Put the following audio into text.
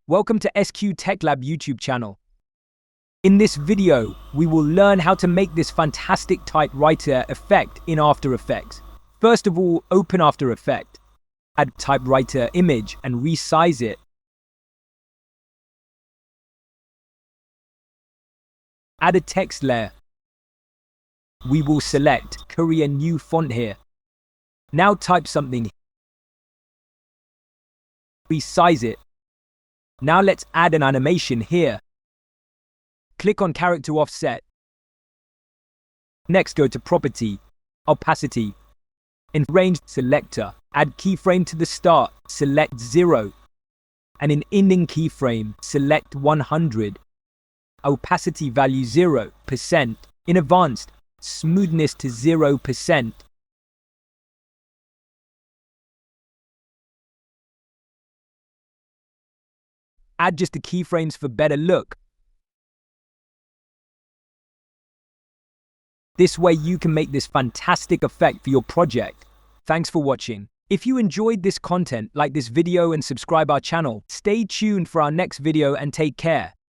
Welcome to SQ Tech Lab YouTube channel. In this video, we will learn how to make this fantastic typewriter effect in After Effects. First of all, open After Effects. Add typewriter image and resize it. Add a text layer. We will select Korean new font here. Now type something. Resize it. Now let's add an animation here. Click on character offset. Next go to property, opacity. In range selector, add keyframe to the start, select 0. And in ending keyframe, select 100. Opacity value 0%. In advanced, smoothness to 0%. Add just the keyframes for better look. This way you can make this fantastic effect for your project. Thanks for watching. If you enjoyed this content, like this video and subscribe our channel. Stay tuned for our next video and take care.